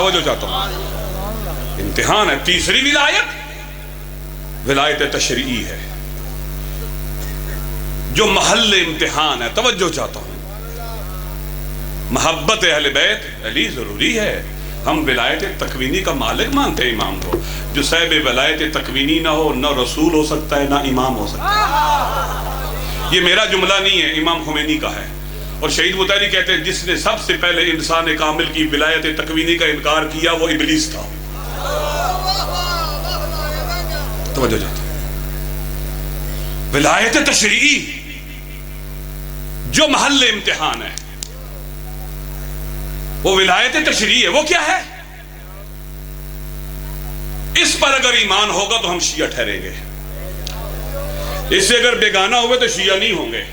توجہ چاہتا ہوں، امتحان ہے۔ تیسری ولایت ولایت تشریعی ہے جو محل امتحان ہے۔ توجہ چاہتا ہوں، محبت اہل بیت علی ضروری ہے۔ ہم ولایت تکوینی کا مالک مانتے ہیں امام کو۔ جو صاحب ولایت تکوینی نہ ہو، نہ رسول ہو سکتا ہے، نہ امام ہو سکتا ہے۔ یہ میرا جملہ نہیں ہے، امام خمینی کا ہے۔ اور شہید مطہری کہتے ہیں جس نے سب سے پہلے انسان کامل کی ولایت تکوینی کا انکار کیا وہ ابلیس تھا۔ توجہ چاہتا ہوں، ولایت تشریعی جو محل امتحان ہے وہ ولایت تشریعی ہے۔ وہ کیا ہے؟ اس پر اگر ایمان ہوگا تو ہم شیعہ ٹھہریں گے، اس سے اگر بیگانہ ہوئے تو شیعہ نہیں ہوں گے۔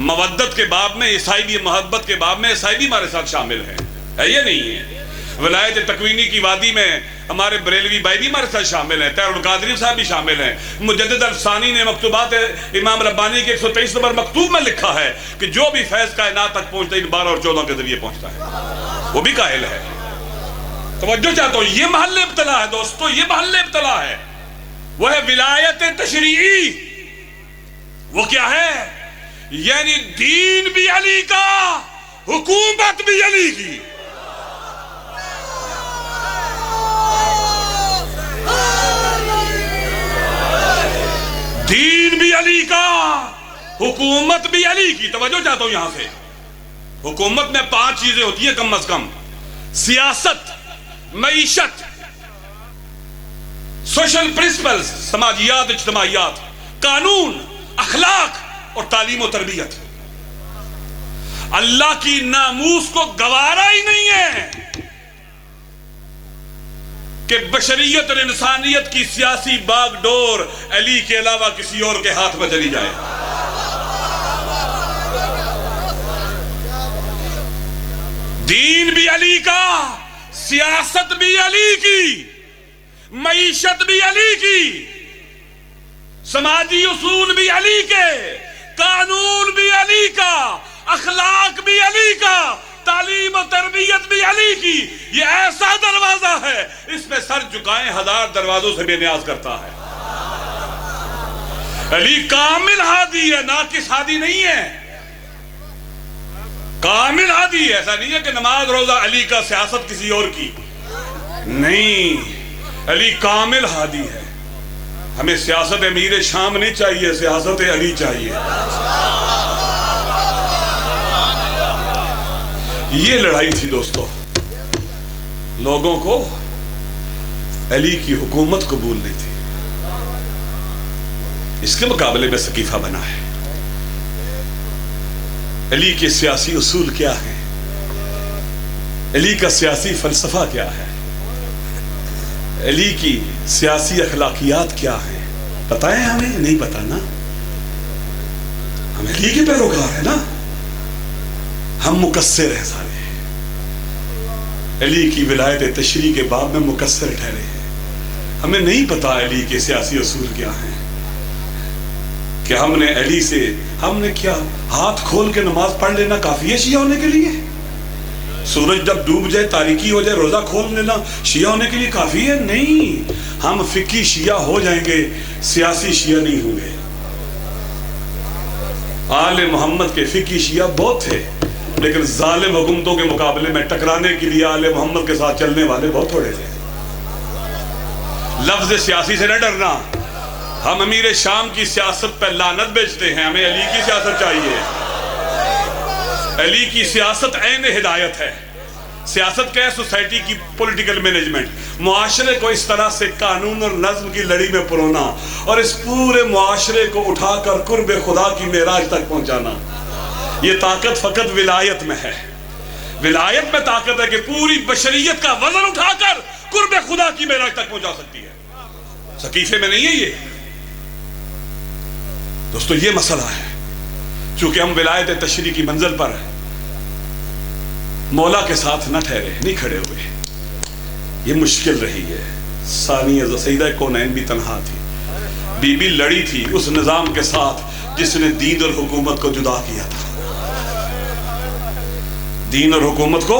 مودت کے باب میں عیسائی بھی، محبت کے باب میں عیسائی بھی ہمارے ساتھ شامل ہیں، ہے یہ نہیں ہے؟ ولایت تکوینی کی وادی میں ہمارے بریلوی بھائی بھی ہمارے ساتھ شامل ہیں، طاہر القادری صاحب بھی شامل ہیں۔ مجدد الفسانی نے مکتوبات امام ربانی کے 123 نمبر مکتوب میں لکھا ہے کہ جو بھی فیض کائنات تک پہنچتا ہے 12 اور 14 کے ذریعے پہنچتا ہے، وہ بھی قائل ہے۔ توجہ چاہتا ہوں، یہ محل ابتلا ہے دوستو، یہ محل ابتلا ہے۔ وہ ہے ولایت تشریعی۔ وہ کیا ہے؟ یعنی دین بھی علی کا، حکومت بھی علی کی۔ دین بھی علی کا، حکومت بھی علی کی۔ توجہ چاہتا ہوں، یہاں سے حکومت میں 5 چیزیں ہوتی ہیں کم از کم: سیاست، معیشت، سوشل پرنسپلز، سماجیات، اجتماعیات، قانون، اخلاق اور تعلیم و تربیت۔ اللہ کی ناموس کو گوارا ہی نہیں ہے کہ بشریت اور انسانیت کی سیاسی باغ ڈور علی کے علاوہ کسی اور کے ہاتھ میں چلی جائے۔ دین بھی علی کا، سیاست بھی علی کی، معیشت بھی علی کی، سماجی اصول بھی علی کے، قانون بھی علی کا، اخلاق بھی علی کا، تعلیم و تربیت بھی علی کی۔ یہ ایسا دروازہ ہے، اس میں سر جھکائیں 1000 دروازوں سے بے نیاز کرتا ہے۔ علی کامل ہادی ہے، ناقص ہادی نہیں ہے، کامل ہادی ہے۔ ایسا نہیں ہے کہ نماز روزہ علی کا، سیاست کسی اور کی، نہیں، علی کامل ہادی ہے۔ ہمیں سیاست امیر شام نہیں چاہیے، سیاست علی چاہیے۔ یہ لڑائی تھی دوستو، لوگوں کو علی کی حکومت قبول نہیں تھی۔ اس کے مقابلے میں سقیفہ بنا ہے۔ علی کے سیاسی اصول کیا ہیں؟ علی کا سیاسی فلسفہ کیا ہے؟ علی کی سیاسی اخلاقیات کیا ہیں؟ پتہ ہے ہمیں؟ نہیں پتہ نا، ہم علی کے پیروکار ہیں نا، ہم مقصر ہیں سارے، علی کی ولایت تشریع کے باب میں مقصر ٹھہرے ہیں۔ ہمیں نہیں پتہ علی کے سیاسی اصول کیا ہیں، کہ ہم نے علی سے، ہم نے کیا ہاتھ کھول کے نماز پڑھ لینا کافی ہے شیعہ ہونے کے لیے؟ سورج جب ڈوب جائے، تاریکی ہو جائے، روزہ کھول لینا شیعہ ہونے کے لیے کافی ہے؟ نہیں، ہم فقہی شیعہ ہو جائیں گے، سیاسی شیعہ نہیں ہوں گے۔ آل محمد کے فقہی شیعہ بہت تھے، لیکن ظالم حکومتوں کے مقابلے میں ٹکرانے کے لیے آل محمد کے ساتھ چلنے والے بہت تھوڑے تھے۔ لفظ سیاسی سے نہ ڈرنا، ہم امیر شام کی سیاست پہ لعنت بیچتے ہیں، ہمیں علی کی سیاست چاہیے۔ علی کی سیاست عین ہدایت ہے۔ سیاست کیا ہے؟ سوسائٹی کی پولیٹیکل مینجمنٹ، معاشرے کو اس طرح سے قانون اور نظم کی لڑی میں پرونا اور اس پورے معاشرے کو اٹھا کر قرب خدا کی معراج تک پہنچانا۔ یہ طاقت فقط ولایت میں ہے۔ ولایت میں طاقت ہے کہ پوری بشریت کا وزن اٹھا کر قرب خدا کی معراج تک پہنچا سکتی ہے، سقیفے میں نہیں ہے یہ دوستو۔ یہ مسئلہ ہے، چونکہ ہم ولایت تشریع کی منزل پر مولا کے ساتھ نہ ٹھہرے، نہیں کھڑے ہوئے، یہ مشکل رہی ہے۔ ثانیہ سیدہ کونین بھی تنہا تھی، بی بی لڑی تھی اس نظام کے ساتھ جس نے دین اور حکومت کو جدا کیا تھا۔ دین اور حکومت کو،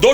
2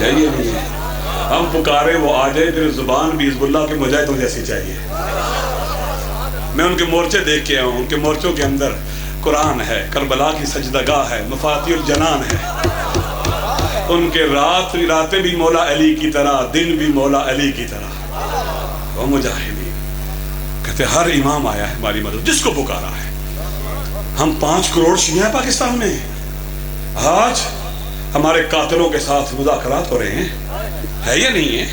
چاہیے نہیں ہے. ہم پکارے وہ آ جائے، پھر زبان بھی حزب اللہ کے مجاہدوں جیسی چاہیے. میں ان کے مورچے دیکھ کے آؤں، ان کے مورچوں کے اندر قرآن ہے، کربلا کی سجدگاہ ہے، مفاتیح الجنان ہے. ان کے راتیں بھی مولا علی کی طرح، دن بھی مولا علی کی طرح. وہ مجاہدین کہتے ہر امام آیا ہے ہماری مدد، جس کو پکارا ہے. ہم 5 کروڑ شیعہ ہیں پاکستان میں. آج ہمارے قاتلوں کے ساتھ مذاکرات ہو رہے ہیں، ہے یا نہیں ہے؟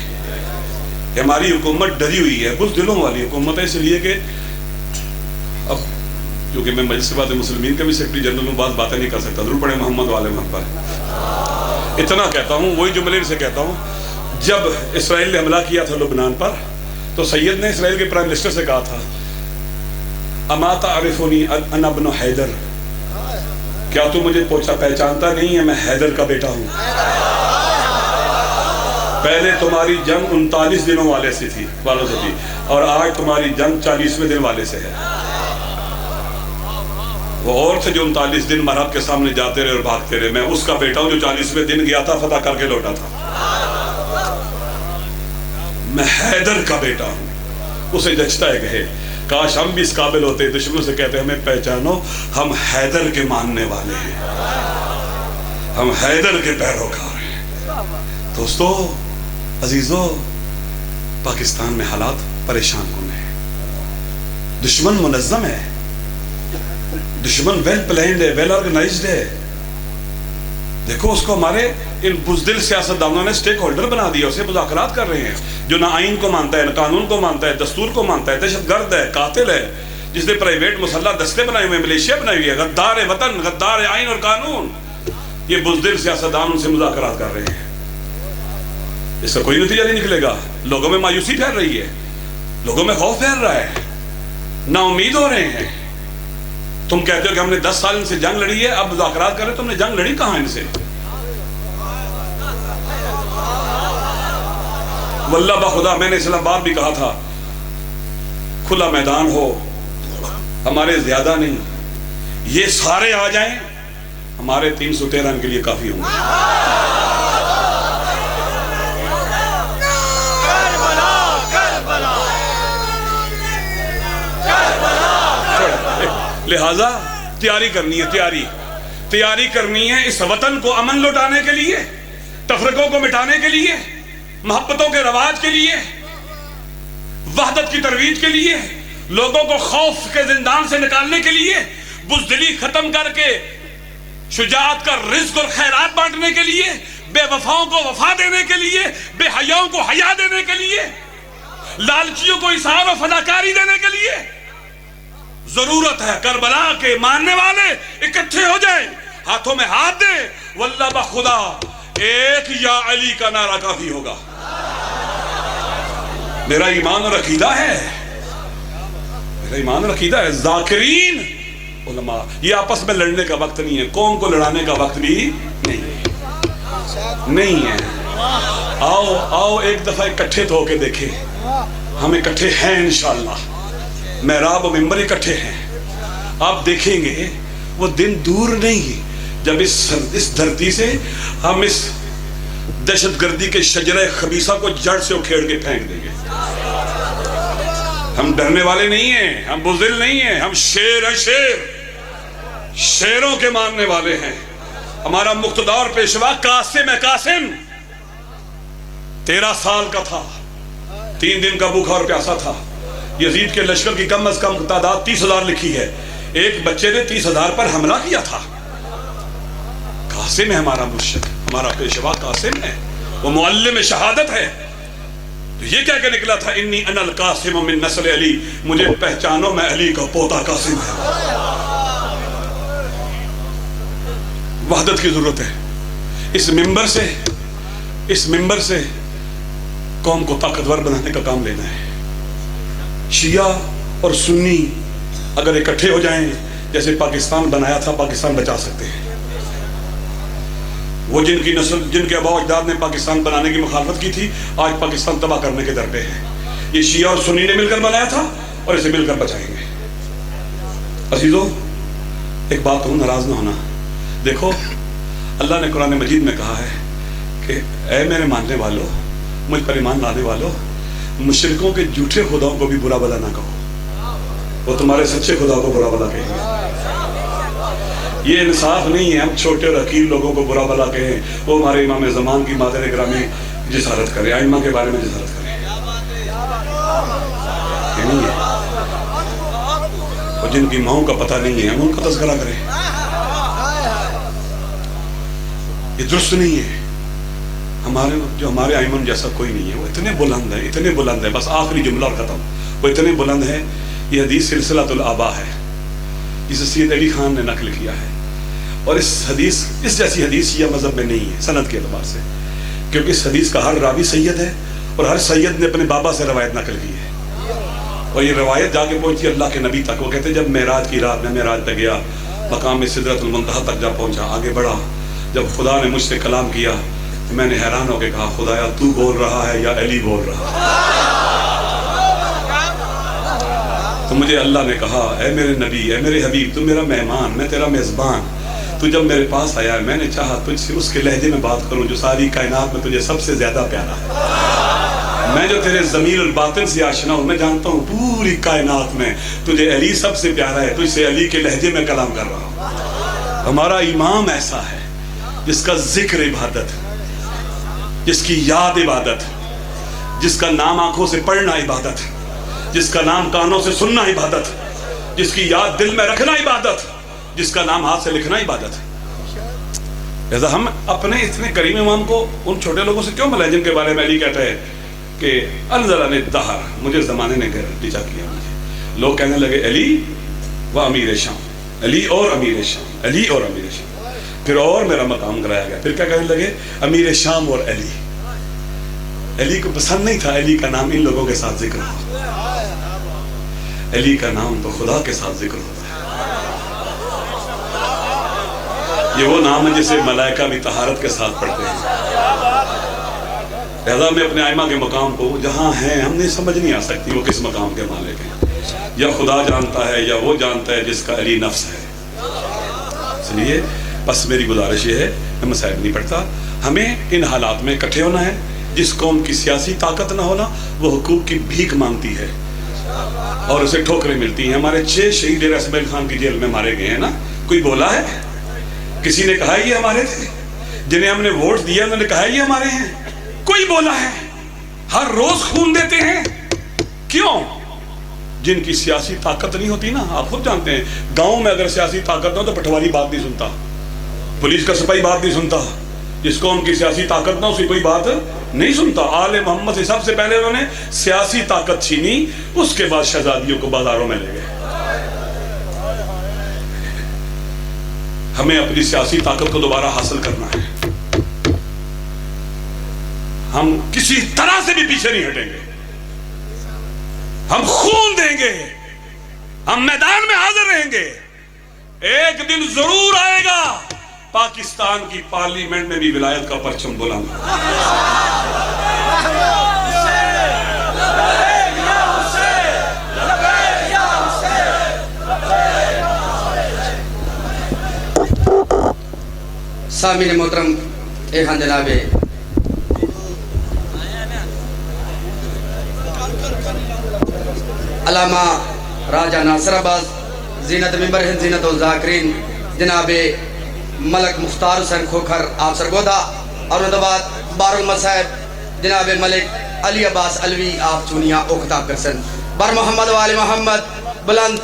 کہ ہماری حکومت ڈری ہوئی ہے، بزدلوں والی حکومت ہے. اس لیے کہ اب کیونکہ میں مجلس بات مسلمین کا بھی سیکرٹری جنرل ہوں، بعض باتیں نہیں کر سکتا، ضرور پڑے محمد والے من پر. اتنا کہتا ہوں، وہی جملے سے کہتا ہوں. جب اسرائیل نے حملہ کیا تھا لبنان پر، تو سید نے اسرائیل کے پرائم منسٹر سے کہا تھا اما تعرفنی انا ابن حیدر، کیا تو مجھے پہچانتا نہیں ہے؟ میں حیدر کا بیٹا ہوں. پہلے تمہاری جنگ 39 دنوں والے سے تھی، اور آج تمہاری جنگ 40ویں دن والے سے ہے. وہ اور تھے جو 39 دن مرحب کے سامنے جاتے رہے اور بھاگتے رہے. میں اس کا بیٹا ہوں جو 40ویں دن گیا تھا، فتح کر کے لوٹا تھا. میں حیدر کا بیٹا ہوں. اسے جچتا ہے کہے کاش ہم بھی اس قابل ہوتے. دشمنوں سے کہتے ہمیں پہچانو، ہم حیدر کے ماننے والے ہیں، ہم حیدر کے پیروکار ہیں. دوستو عزیزو، پاکستان میں حالات پریشان کن ہیں. دشمن منظم ہے، دشمن ویل پلانڈ ہے، ویل آرگنائزڈ ہے. دیکھو اس کو ہمارے ان بزدل سیاستدانوں نے سٹیک ہولڈر بنا دیا، اسے مذاکرات کر رہے ہیں، جو نہ آئین کو مانتا ہے، نہ قانون کو مانتا ہے، دستور کو مانتا ہے، دہشت گرد ہے، قاتل ہے، جس نے پرائیویٹ مسلح دستے بنائے ہوئے، ملیشیا بنائی ہوئی ہے، غدار وطن، غدار آئین اور قانون. یہ بزدل سیاستدان ان سے مذاکرات کر رہے ہیں. اس کا کوئی نتیجہ نہیں نکلے گا. لوگوں میں مایوسی پھیل رہی ہے، لوگوں میں خوف پھیل رہا ہے، نا امید ہو رہے ہیں. تم کہتے ہو کہ ہم نے 10 سال ان سے جنگ لڑی ہے، اب مذاکرات کر رہے، تم نے جنگ لڑی کہاں ان سے؟ واللہ بخدا میں نے اسلام آباد بھی کہا تھا، کھلا میدان ہو، ہمارے زیادہ نہیں، یہ سارے آ جائیں، ہمارے 313 ان کے لیے کافی ہوں گے. لہذا تیاری کرنی ہے، تیاری کرنی ہے اس وطن کو امن لوٹانے کے لیے، تفرقوں کو مٹانے کے لیے، محبتوں کے رواج کے لیے، وحدت کی ترویج کے لیے، لوگوں کو خوف کے زندان سے نکالنے کے لیے، بزدلی ختم کر کے شجاعت کا رزق اور خیرات بانٹنے کے لیے، بے وفاؤں کو وفا دینے کے لیے، بے حیاؤں کو حیا دینے کے لیے، لالچیوں کو اثار و فداکاری دینے کے لیے ضرورت ہے. کربلا کے ماننے والے اکٹھے ہو جائیں، ہاتھوں میں ہاتھ دیں. واللہ بخدا ایک یا علی کا نعرہ کافی ہوگا. میرا ایمان اور عقیدہ ہے، میرا ایمان اور عقیدہ ہے. ذاکرین علماء، یہ آپس میں لڑنے کا وقت نہیں ہے، قوم کو لڑانے کا وقت بھی نہیں ہے. آؤ ایک دفعہ اکٹھے تو ہو کے دیکھیں. ہم اکٹھے ہیں انشاءاللہ، محراب و ممبر اکٹھے ہیں. آپ دیکھیں گے وہ دن دور نہیں جب اس دھرتی سے ہم اس دہشت گردی کے شجرہ خبیثہ کو جڑ سے اکھیڑ کے پھینک دیں گے. ہم ڈرنے والے نہیں ہیں، ہم بزدل نہیں ہیں، ہم شیر ہیں، شیروں کے ماننے والے ہیں. ہمارا مقتدار پیشوا قاسم 13 سال کا تھا، 3 دن کا بھوکا اور پیاسا تھا. یزید کے لشکر کی کم از کم تعداد 30,000 لکھی ہے. ایک بچے نے 30,000 پر حملہ کیا تھا. قاسم ہے ہمارا مرشد، ہمارا پیشوا قاسم ہے، وہ معلم شہادت ہے. تو یہ کہہ کے نکلا تھا انی انا القاسم من نسل علی، مجھے پہچانو میں علی کا پوتا قاسم ہے. وحدت کی ضرورت ہے. اس ممبر سے قوم کو طاقتور بنانے کا کام لینا ہے. شیعہ اور سنی اگر اکٹھے ہو جائیں، جیسے پاکستان بنایا تھا، پاکستان بچا سکتے ہیں. وہ جن کے آباء و اجداد نے پاکستان بنانے کی مخالفت کی تھی، آج پاکستان تباہ کرنے کے در پہ ہے. یہ شیعہ اور سنی نے مل کر بنایا تھا اور اسے مل کر بچائیں گے. عزیزو ایک بات ہوں، ناراض نہ ہونا. دیکھو اللہ نے قرآن مجید میں کہا ہے کہ اے میرے ماننے والوں، مجھ پر ایمان لانے والوں، مشرکوں کے جھوٹے خداؤں کو بھی برا بلا نہ کہو، وہ تمہارے سچے خدا کو برا بلا کہیں گے۔ یہ انصاف نہیں ہے ہم چھوٹے اور حقیر لوگوں کو برا بلا کہیں، وہ ہمارے امام زمان کی مادر گرامی جسارت کریں، ائمہ کے بارے میں جسارت کریں، یہ نہیں ہے۔ اور جن کی ماؤں کا پتہ نہیں ہے ہم ان کا تذکرہ کریں، یہ درست نہیں ہے۔ ہمارے ائمہ جیسا کوئی نہیں ہے، وہ اتنے بلند ہیں، اتنے بلند ہیں، بس آخری جملہ اور ختم، وہ اتنے بلند ہیں۔ یہ حدیث سلسلۃ الآباء ہے جسے سید علی خان نے نقل کیا ہے، اور اس جیسی حدیث شیعہ مذہب میں نہیں ہے سند کے اعتبار سے، کیونکہ اس حدیث کا ہر راوی سید ہے، اور ہر سید نے اپنے بابا سے روایت نقل کی ہے، اور یہ روایت جا کے پہنچی اللہ کے نبی تک۔ وہ کہتے ہیں جب معراج کی رات میں معراج پہ گیا، مقام سدرۃ المنتہا تک جا پہنچا، آگے بڑھا، جب خدا نے مجھ سے کلام کیا تو میں نے حیران ہو کے کہا خدایا تو بول رہا ہے یا علی بول رہا ہے؟ تو مجھے اللہ نے کہا اے میرے نبی، اے میرے حبیب، تو میرا مہمان، میں تیرا میزبان، تو جب میرے پاس آیا ہے میں نے چاہا تجھ سے اس کے لہجے میں بات کروں جو ساری کائنات میں تجھے سب سے زیادہ پیارا ہے۔ میں جو تیرے ضمیر الباطن سے آشنا ہوں، میں جانتا ہوں پوری کائنات میں تجھے علی سب سے پیارا ہے، تجھ سے علی کے لہجے میں کلام کر رہا ہوں۔ ہمارا امام ایسا ہے جس کا ذکر عبادت، جس کی یاد عبادت، جس کا نام آنکھوں سے پڑھنا عبادت، جس کا نام کانوں سے سننا عبادت، جس کی یاد دل میں رکھنا عبادت، جس کا نام ہاتھ سے لکھنا عبادت ہے۔ لہذا ہم اپنے اتنے کریم امام کو ان چھوٹے لوگوں سے کیوں ملائیں جن کے بارے میں علی کہتا ہے کہ انزلنی الدہر، مجھے زمانے نے پیچھا کیا مجھے۔ لوگ کہنے لگے علی و امیر شام، علی اور امیر شام، علی اور امیر شام، پھر اور میرا مقام کرایا گیا، پھر کیا کہنے لگے امیر شام اور علی۔ علی کو پسند نہیں تھا علی کا نام ان لوگوں کے ساتھ ذکر ہو، علی کا نام تو خدا کے ساتھ ذکر ہوتا ہے۔ یہ وہ نام ہے جسے ملائکہ بھی طہارت کے ساتھ پڑھتے ہیں۔ لہذا میں اپنے ائمہ کے مقام کو جہاں ہیں ہم نے سمجھ نہیں آ سکتی وہ کس مقام کے مالک ہیں، یا خدا جانتا ہے یا وہ جانتا ہے جس کا علی نفس ہے۔ اس لیے بس میری گزارش یہ ہے، میں مسائل نہیں پڑھتا، ہمیں ان حالات میں اکٹھے ہونا ہے۔ جس قوم کی سیاسی طاقت نہ ہونا وہ حقوق کی بھیک مانگتی ہے اور اسے ٹھوکریں ملتی ہیں۔ ہمارے 6 شہید ڈیرہ اسماعیل خان کی جیل میں مارے گئے ہیں نا، کوئی بولا ہے؟ کسی نے کہا یہ ہمارے تھے؟ جنہیں ہم نے ووٹ دیا انہوں نے کہا یہ ہمارے ہیں؟ کوئی بولا ہے؟ ہر روز خون دیتے ہیں، کیوں؟ جن کی سیاسی طاقت نہیں ہوتی نا، آپ خود جانتے ہیں گاؤں میں اگر سیاسی طاقت نہ ہو تو پٹواری بات نہیں سنتا، پولیس کا سپاہی بات نہیں سنتا، جس قوم کی سیاسی طاقت نہ اسی کوئی بات نہیں سنتا۔ آل محمد سے سب سے پہلے انہوں نے سیاسی طاقت چھینی، اس کے بعد شہزادیوں کو بازاروں میں لے گئے۔ ہمیں اپنی سیاسی طاقت کو دوبارہ حاصل کرنا ہے، ہم کسی طرح سے بھی پیچھے نہیں ہٹیں گے، ہم خون دیں گے، ہم میدان میں حاضر رہیں گے۔ ایک دن ضرور آئے گا پاکستان کی پارلیمنٹ میں بھی ولایت کا پرچم بلند۔ سامعین محترم، ایہاں جناب علامہ راجہ ناصر عباس زینت ممبر ہند زینت الذاکرین جناب ملک مختار حسین کھوکھر آپ سرگودا، اور بعد بار المصائب جناب ملک علی عباس علوی آپ چونیا اوکھتا کرسن، بر محمد و آل محمد بلند